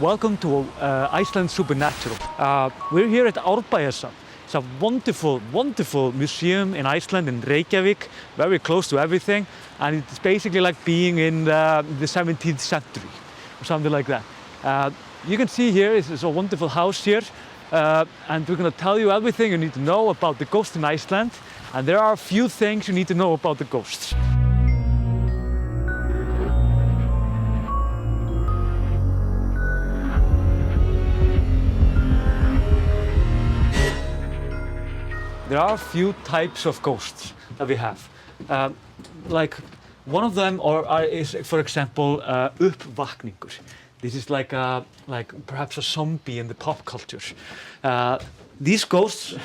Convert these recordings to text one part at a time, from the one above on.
Welcome to Iceland Supernatural. We're here at Árbæjarsafn. It's a wonderful, wonderful museum in Iceland, in Reykjavík, very close to everything. And it's basically like being in the 17th century, or something like that. You can see here, it's a wonderful house here. And we're going to tell you everything you need to know about the ghosts in Iceland. And there are a few things you need to know about the ghosts. There are a few types of ghosts that we have. Like one of them is, for example, uppvakningur. This is like perhaps a zombie in the pop culture. These ghosts,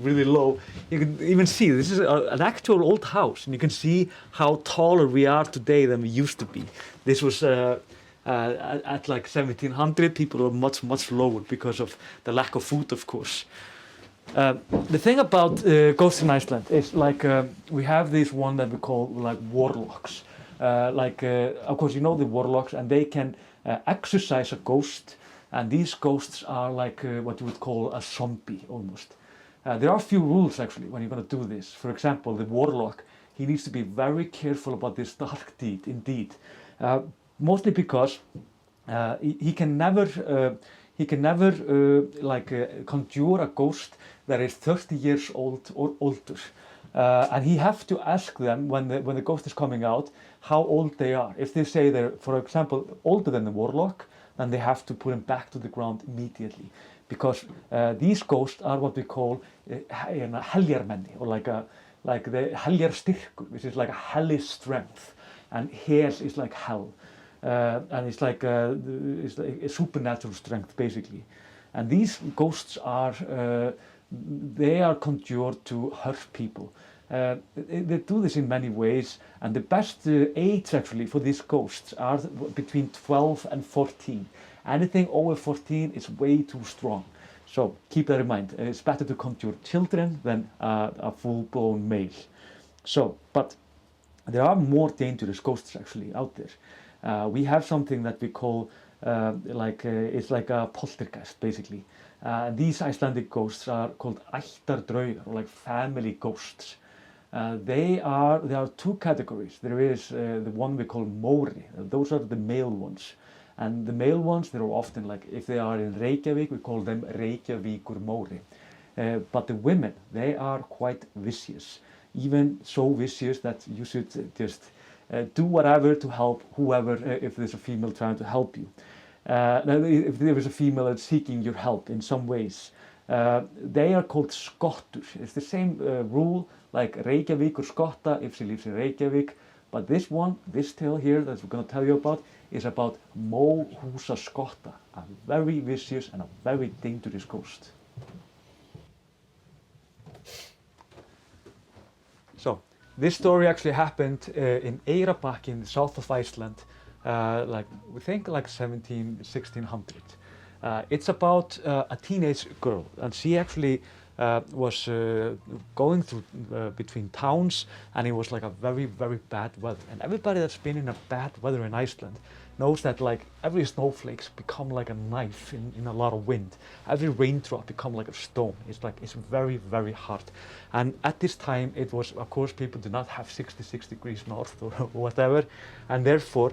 really low, you can even see this is an actual old house, and you can see how taller we are today than we used to be. This was at like 1700, people were much, much lower because of the lack of food, of course. The thing about ghosts in Iceland is like we have this one that we call like warlocks. Of course you know the warlocks, and they can exorcise a ghost, and these ghosts are like what you would call a zombie almost. There are a few rules actually when you're going to do this. For example, the warlock, he needs to be very careful about this dark deed indeed. Mostly because he can never conjure a ghost that is 30 years old or older. And he has to ask them when the ghost is coming out how old they are. If they say they're, for example, older than the warlock, then they have to put him back to the ground immediately. Because these ghosts are what we call heljarmenni, or like the heljarstyrkur, which is like a hellish strength. And hel is like hell. And it's like a supernatural strength, basically. And these ghosts are, they are conjured to hurt people. They do this in many ways, and the best age actually for these ghosts are between 12 and 14. Anything over 14 is way too strong. So keep that in mind. It's better to conjure children than a full-blown male. So, but there are more dangerous ghosts actually out there. We have something that we call it's like a poltergeist, basically. These Icelandic ghosts are called ættardraugar, or like family ghosts. There are two categories. There is the one we call móri. Those are the male ones. And the male ones, they're often like, if they are in Reykjavík, we call them Reykjavíkur móri. But the women, they are quite vicious. Even so vicious that you should just do whatever to help whoever, if there's a female trying to help you. Now, if there is a female that's seeking your help in some ways, they are called skottur. It's the same rule like Reykjavík-Skotta if she lives in Reykjavík, but this tale here that we're going to tell you about is about Móhúsa-Skotta, a very vicious and a very dangerous ghost. So, this story actually happened in Eyrarbakki in the south of Iceland, we think like 1600. It's about a teenage girl, and she actually was going through between towns, and it was like a very, very bad weather. And everybody that's been in a bad weather in Iceland knows that like every snowflakes become like a knife in a lot of wind. Every raindrop become like a stone. It's very, very hard. And at this time it was, of course, people did not have 66 degrees north or whatever, and therefore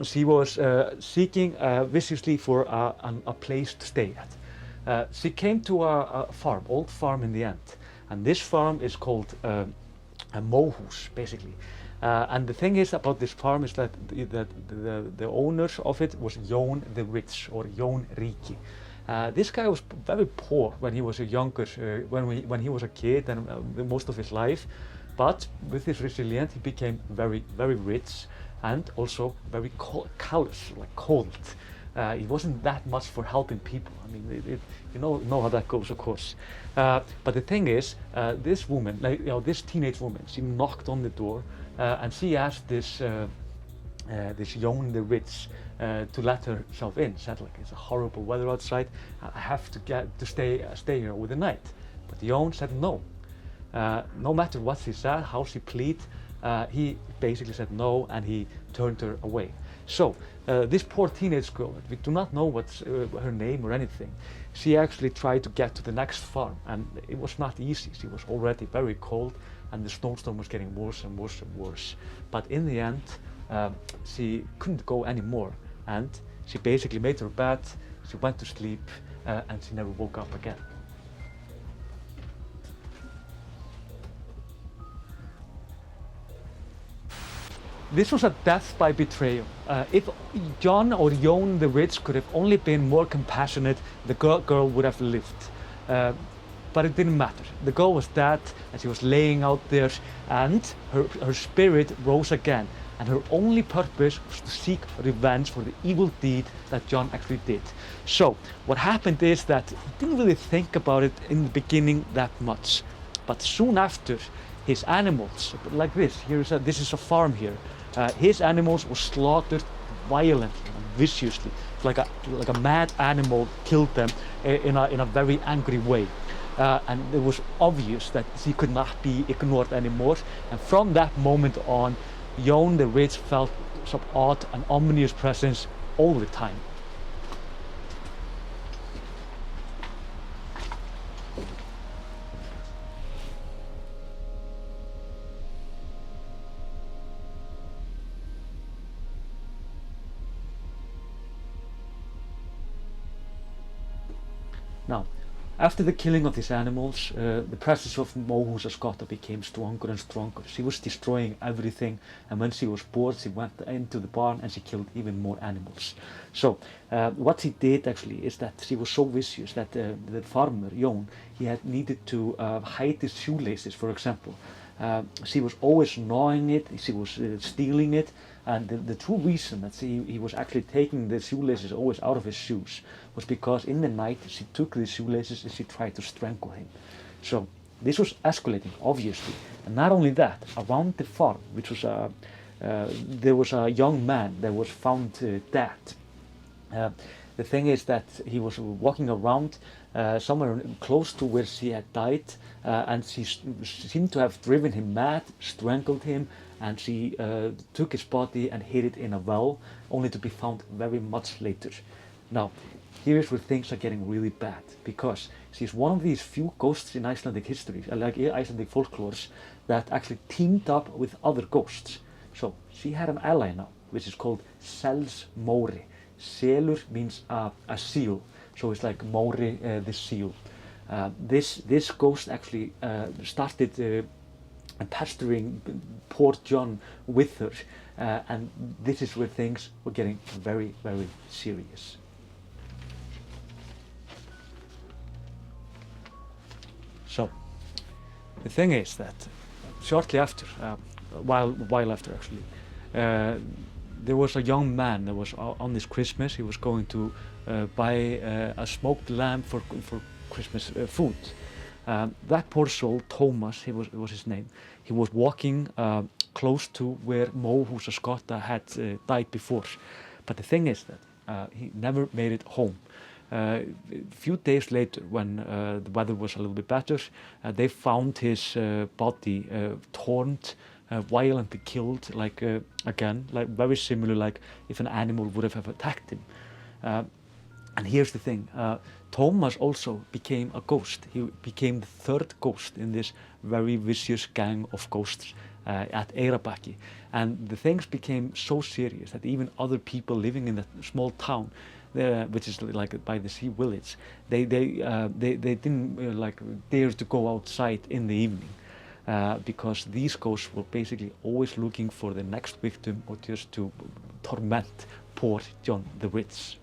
she was seeking viciously for a place to stay at. She came to a farm, old farm in the end, and this farm is called a Móhús, basically. And the thing is about this farm is that the owner of it was Jón the Rich, or Jón Ríki. This guy was very poor when he was when he was a kid and most of his life, but with his resilience he became very, very rich and also very callous, like cold. He wasn't that much for helping people. I mean, you know how that goes, of course. But the thing is, this woman, this teenage woman, she knocked on the door and she asked this Jón the Rich to let herself in. Said like, it's a horrible weather outside. I have to stay here with the night. But Jón said no. No matter what she said, how she pleaded, he basically said no, and he turned her away. So this poor teenage girl, we do not know what's her name or anything, she actually tried to get to the next farm, and it was not easy. She was already very cold, and the snowstorm was getting worse and worse and worse. But in the end, she couldn't go anymore, and she basically made her bed, she went to sleep, and she never woke up again. This was a death by betrayal. If John or Jón the Rich could have only been more compassionate, the girl would have lived. But it didn't matter. The girl was dead, and she was laying out there, and her spirit rose again. And her only purpose was to seek revenge for the evil deed that John actually did. So what happened is that he didn't really think about it in the beginning that much. But soon after, his animals, like this, this is a farm here. His animals were slaughtered violently and viciously. Like a mad animal killed them in a very angry way. And it was obvious that he could not be ignored anymore. And from that moment on, Jón the Rich felt some odd and ominous presence all the time. Now, after the killing of these animals, the presence of Móhúsa-Skotta became stronger and stronger. She was destroying everything, and when she was bored, she went into the barn and she killed even more animals. So, what she did actually is that she was so vicious that the farmer, Jón, he had needed to hide his shoelaces, for example. She was always gnawing it, she was stealing it, and the true reason that he was actually taking the shoelaces always out of his shoes was because in the night she took the shoelaces and she tried to strangle him. So this was escalating, obviously. And not only that, around the farm, which was there was a young man that was found dead. The thing is that he was walking around somewhere close to where she had died, and she seemed to have driven him mad, strangled him, and she took his body and hid it in a well, only to be found very much later. Now, here's where things are getting really bad, because she's one of these few ghosts in Icelandic history, like Icelandic folklores, that actually teamed up with other ghosts. So she had an ally now, which is called Selsmóri. Selur means a seal, so it's like Mori, the seal. This ghost actually started pestering poor John with her, and this is where things were getting very, very serious. So the thing is that shortly after, while after actually, there was a young man that was on this Christmas. He was going to buy a smoked lamb for Christmas food. That poor soul, Thomas, was his name. He was walking close to where Móhúsa-Skotta had died before. But the thing is that he never made it home. A few days later, when the weather was a little bit better, they found his body torn, violently killed, like again, like very similar, like if an animal would have attacked him. And here's the thing: Thomas also became a ghost. He became the third ghost in this very vicious gang of ghosts at Eyrarbakki. And the things became so serious that even other people living in that small town, which is like by the sea village, they didn't like dare to go outside in the evening. Because these ghosts were basically always looking for the next victim, or just to torment poor John the Rich.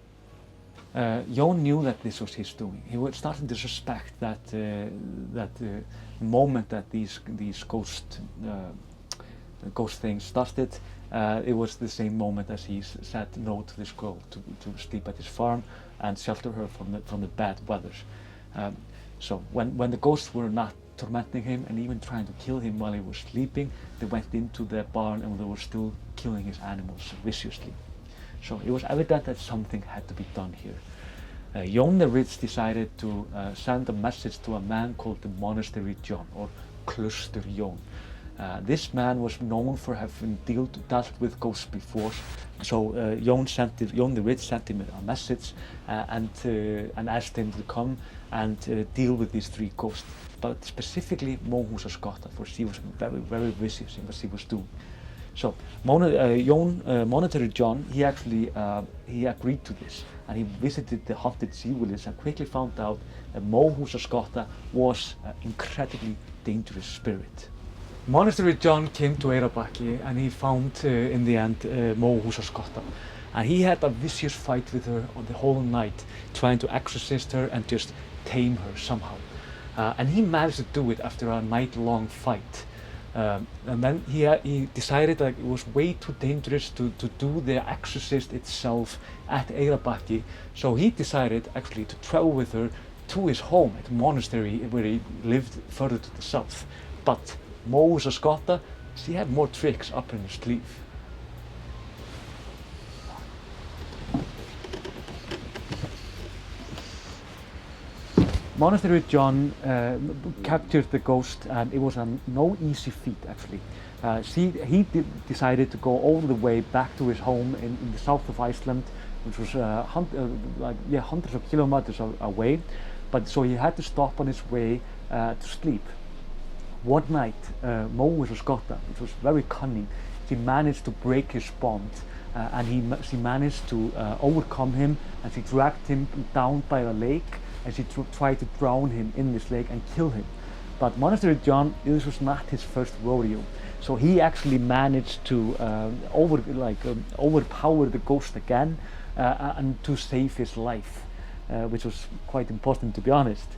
Jón knew that this was his doing. He was starting to suspect that the moment that these ghost things started, it was the same moment as he said no to this girl to sleep at his farm and shelter her from the bad weather. So when the ghosts were not tormenting him and even trying to kill him while he was sleeping, they went into the barn and they were still killing his animals viciously. So it was evident that something had to be done here. Jón the Rich decided to send a message to a man called the Monastery John, or Klaustur Jón. This man was known for having dealt with ghosts before, so Jón the Rich sent him a message and asked him to come and deal with these 3 ghosts, but specifically Móhúsa-Skotta, for she was very, very vicious in what she was doing. So Monetary John, he actually he agreed to this, and he visited the haunted sea village and quickly found out that Móhúsa-Skotta was an incredibly dangerous spirit. Monastery John came to Eyrarbakki and he found in the end Móhúsa-Skotta, and he had a vicious fight with her on the whole night, trying to exorcist her and just tame her somehow. And he managed to do it after a night-long fight. And then he decided that it was way too dangerous to do the exorcist itself at Eyrarbakki, so he decided actually to travel with her to his home at the monastery where he lived further to the south. But Móhúsa-Skotta, she had more tricks up in her sleeve. Monastery John captured the ghost, and it was no easy feat actually. He decided to go all the way back to his home in the south of Iceland, which was hundreds of kilometers away, but so he had to stop on his way to sleep. One night, Móhúsa-Skotta, which was very cunning, she managed to break his bond, and she managed to overcome him, and she dragged him down by a lake, and she tried to drown him in this lake and kill him. But Monastery John, this was not his first rodeo, so he actually managed to overpower the ghost again and to save his life, which was quite important, to be honest.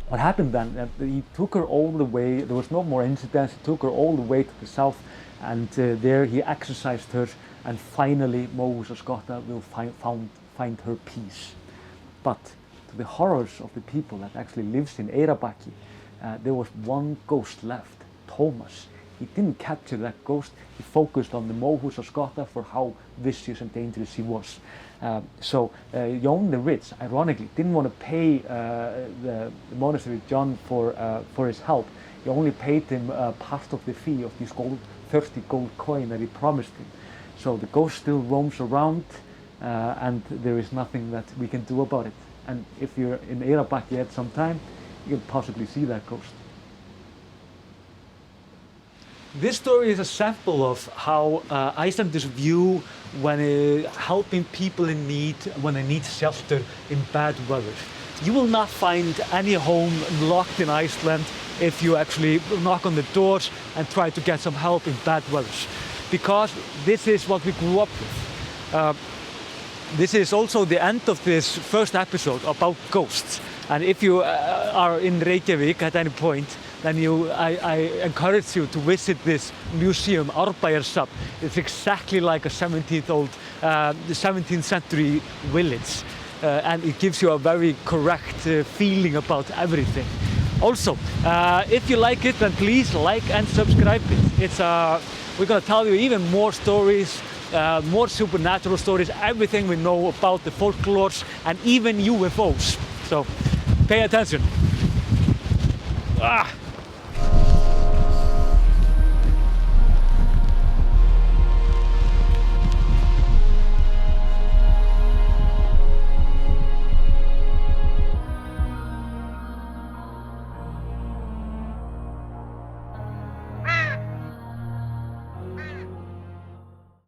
What happened then, he took her all the way, there was no more incidents, he took her all the way to the south, and there he exorcised her, and finally Móhúsa-Skotta will find her peace. But to the horrors of the people that actually lives in Eyrarbakki, there was one ghost left, Thomas. He didn't capture that ghost, he focused on the Móhúsa-Skotta for how vicious and dangerous he was. So Jón the Rich, ironically, didn't want to pay the Monastery John for his help. He only paid him part of the fee of these 30 gold coin that he promised him. So the ghost still roams around, and there is nothing that we can do about it. And if you're in Eyrarbakki at some time, you can possibly see that ghost. This story is a sample of how Icelanders view when helping people in need when they need shelter in bad weather. You will not find any home locked in Iceland if you actually knock on the doors and try to get some help in bad weather, because this is what we grew up with. This is also the end of this first episode about ghosts, and if you are in Reykjavík at any point, then I encourage you to visit this museum, Árbæjarsafn. It's exactly like a 17th century village, and it gives you a very correct feeling about everything. Also, if you like it, then please like and subscribe it. We're going to tell you even more stories, more supernatural stories, everything we know about the folklores, and even UFOs. So pay attention.